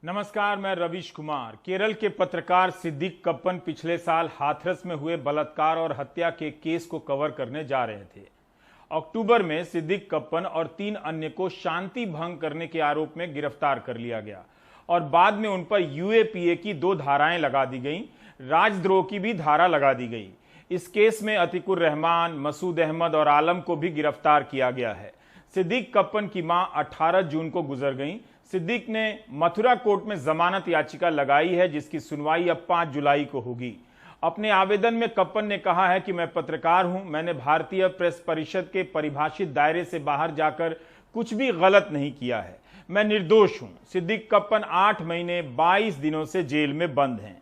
नमस्कार, मैं रवीश कुमार। केरल के पत्रकार सिद्दीक कप्पन पिछले साल हाथरस में हुए बलात्कार और हत्या के केस को कवर करने जा रहे थे। अक्टूबर में सिद्दीक कप्पन और 3 अन्य को शांति भंग करने के आरोप में गिरफ्तार कर लिया गया और बाद में उन पर यूएपीए की 2 धाराएं लगा दी गईं, राजद्रोह की भी धारा लगा दी गई। इस केस में अतीकुर रहमान, मसूद अहमद और आलम को भी गिरफ्तार किया गया है। सिद्दीक कप्पन की मां 18 जून को गुजर गईं। सिद्दीक ने मथुरा कोर्ट में जमानत याचिका लगाई है, जिसकी सुनवाई अब 5 जुलाई को होगी। अपने आवेदन में कप्पन ने कहा है कि मैं पत्रकार हूं, मैंने भारतीय प्रेस परिषद के परिभाषित दायरे से बाहर जाकर कुछ भी गलत नहीं किया है, मैं निर्दोष हूं। सिद्दीक कप्पन 8 महीने 22 दिनों से जेल में बंद हैं।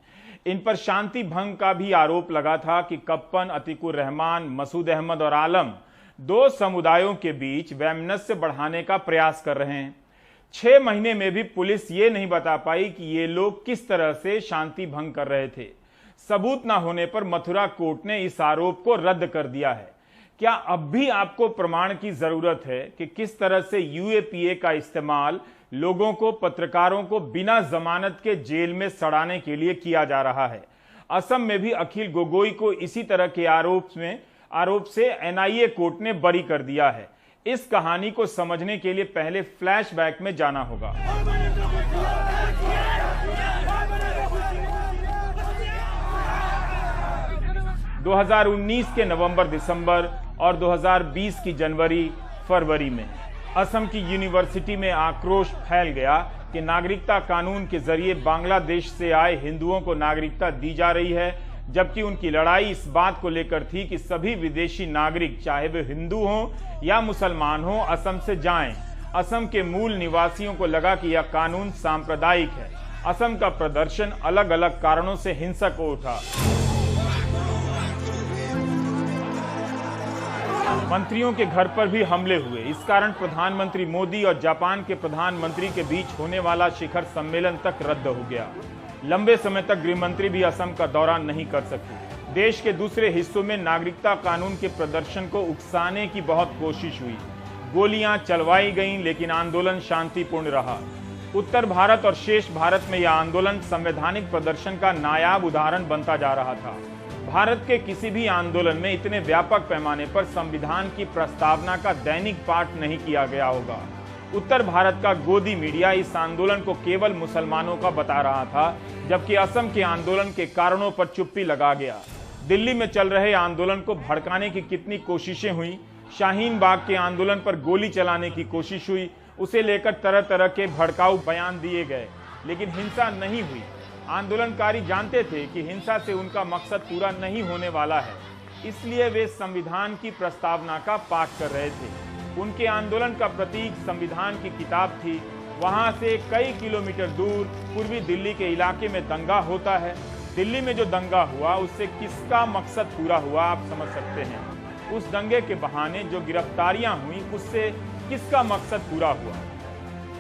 इन पर शांति भंग का भी आरोप लगा था कि कप्पन, अतीकुर रहमान, मसूद अहमद और आलम 2 समुदायों के बीच वैमनस्य बढ़ाने का प्रयास कर रहे हैं। 6 महीने में भी पुलिस ये नहीं बता पाई कि ये लोग किस तरह से शांति भंग कर रहे थे। सबूत न होने पर मथुरा कोर्ट ने इस आरोप को रद्द कर दिया है। क्या अब भी आपको प्रमाण की जरूरत है कि किस तरह से यूएपीए का इस्तेमाल लोगों को, पत्रकारों को बिना जमानत के जेल में सड़ाने के लिए किया जा रहा है? असम में भी अखिल गोगोई को इसी तरह के आरोप से एनआईए कोर्ट ने बरी कर दिया है। इस कहानी को समझने के लिए पहले फ्लैशबैक में जाना होगा। 2019 के नवंबर, दिसंबर और 2020 की जनवरी, फरवरी में असम की यूनिवर्सिटी में आक्रोश फैल गया कि नागरिकता कानून के जरिए बांग्लादेश से आए हिंदुओं को नागरिकता दी जा रही है, जबकि उनकी लड़ाई इस बात को लेकर थी कि सभी विदेशी नागरिक, चाहे वे हिंदू हों या मुसलमान हों, असम से जाएं। असम के मूल निवासियों को लगा कि यह कानून सांप्रदायिक है। असम का प्रदर्शन अलग अलग कारणों से हिंसक हो उठा। मंत्रियों के घर पर भी हमले हुए। इस कारण प्रधानमंत्री मोदी और जापान के प्रधानमंत्री के बीच होने वाला शिखर सम्मेलन तक रद्द हो गया। लंबे समय तक गृहमंत्री भी असम का दौरा नहीं कर सके। देश के दूसरे हिस्सों में नागरिकता कानून के प्रदर्शन को उकसाने की बहुत कोशिश हुई। गोलियां चलवाई गईं, लेकिन आंदोलन शांतिपूर्ण रहा। उत्तर भारत और शेष भारत में यह आंदोलन संवैधानिक प्रदर्शन का नायाब उदाहरण बनता जा रहा था। भारत के किसी भी आंदोलन में इतने व्यापक पैमाने पर संविधान की प्रस्तावना का दैनिक पाठ नहीं किया गया होगा। उत्तर भारत का गोदी मीडिया इस आंदोलन को केवल मुसलमानों का बता रहा था, जबकि असम के आंदोलन के कारणों पर चुप्पी लगा गया। दिल्ली में चल रहे आंदोलन को भड़काने की कितनी कोशिशें हुई। शाहीन बाग के आंदोलन पर गोली चलाने की कोशिश हुई, उसे लेकर तरह तरह के भड़काऊ बयान दिए गए, लेकिन हिंसा नहीं हुई। आंदोलनकारी जानते थे कि हिंसा से उनका मकसद पूरा नहीं होने वाला है, इसलिए वे संविधान की प्रस्तावना का पाठ कर रहे थे। उनके आंदोलन का प्रतीक संविधान की किताब थी। वहां से कई किलोमीटर दूर पूर्वी दिल्ली के इलाके में दंगा होता है। दिल्ली में जो दंगा हुआ, उससे किसका मकसद पूरा हुआ, आप समझ सकते हैं। उस दंगे के बहाने जो गिरफ्तारियां हुई, उससे किसका मकसद पूरा हुआ?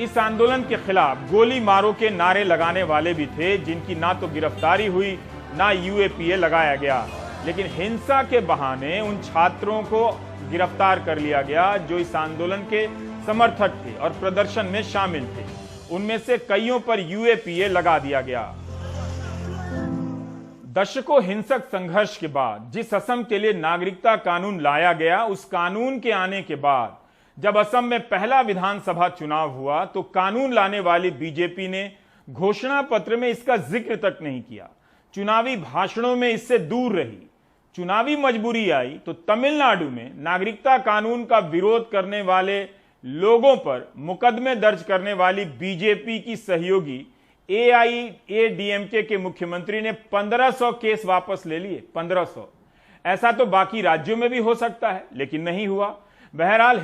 इस आंदोलन के खिलाफ गोली मारो के नारे लगाने वाले भी थे, जिनकी ना तो गिरफ्तारी हुई, ना यूएपीए लगाया गया। लेकिन हिंसा के बहाने उन छात्रों को गिरफ्तार कर लिया गया जो इस आंदोलन के समर्थक थे और प्रदर्शन में शामिल थे। उनमें से कईयों पर यूएपीए लगा दिया गया। दशकों हिंसक संघर्ष के बाद जिस असम के लिए नागरिकता कानून लाया गया, उस कानून के आने के बाद जब असम में पहला विधानसभा चुनाव हुआ, तो कानून लाने वाली बीजेपी ने घोषणा पत्र में इसका जिक्र तक नहीं किया। चुनावी भाषणों में इससे दूर रही। चुनावी मजबूरी आई तो तमिलनाडु में नागरिकता कानून का विरोध करने वाले लोगों पर मुकदमे दर्ज करने वाली बीजेपी की सहयोगी एआईएडीएमके के मुख्यमंत्री ने 1500 केस वापस ले लिए। 1500। ऐसा तो बाकी राज्यों में भी हो सकता है, लेकिन नहीं हुआ। बहरहाल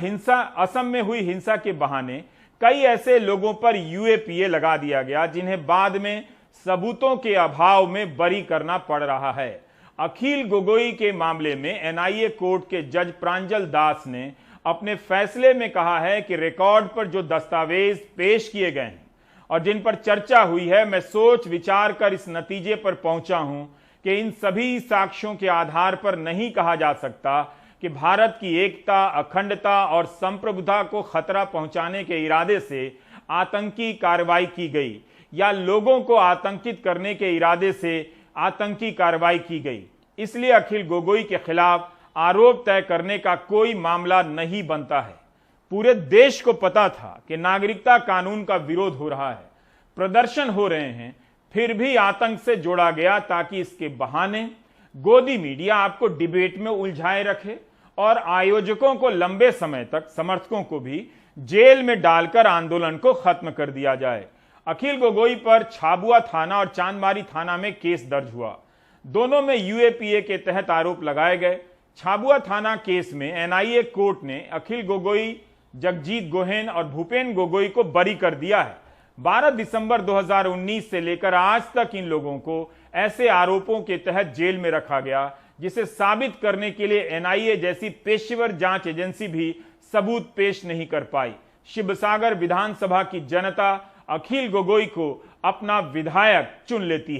असम में हुई हिंसा के बहाने कई ऐसे लोगों पर यूएपीए लगा दिया गया, जिन्हें बाद में सबूतों के अभाव में बरी करना पड़ रहा है। अखिल गोगोई के मामले में एनआईए कोर्ट के जज प्रांजल दास ने अपने फैसले में कहा है कि रिकॉर्ड पर जो दस्तावेज पेश किए गए हैं और जिन पर चर्चा हुई है, मैं सोच विचार कर इस नतीजे पर पहुंचा हूं कि इन सभी साक्ष्यों के आधार पर नहीं कहा जा सकता कि भारत की एकता, अखंडता और संप्रभुता को खतरा पहुंचाने के इरादे से आतंकी कार्रवाई की गई। या लोगों को आतंकित करने के इरादे से आतंकी कार्रवाई की गई। इसलिए अखिल गोगोई के खिलाफ आरोप तय करने का कोई मामला नहीं बनता है। पूरे देश को पता था कि नागरिकता कानून का विरोध हो रहा है, प्रदर्शन हो रहे हैं, फिर भी आतंक से जोड़ा गया ताकि इसके बहाने गोदी मीडिया आपको डिबेट में उलझाए रखे और आयोजकों को लंबे समय तक, समर्थकों को भी जेल में डालकर आंदोलन को खत्म कर दिया जाए। अखिल गोगोई पर झाबुआ थाना और चांदमारी थाना में केस दर्ज हुआ। दोनों में यूएपीए के तहत आरोप लगाए गए। झाबुआ थाना केस में एनआईए कोर्ट ने अखिल गोगोई, जगजीत गोहेन और भूपेन गोगोई को बरी कर दिया है। 12 दिसंबर 2019 से लेकर आज तक इन लोगों को ऐसे आरोपों के तहत जेल में रखा गया, जिसे साबित करने के लिए एनआईए जैसी पेशेवर जांच एजेंसी भी सबूत पेश नहीं कर पाई। शिवसागर विधानसभा की जनता अखिल गोगोई को अपना विधायक चुन लेती है।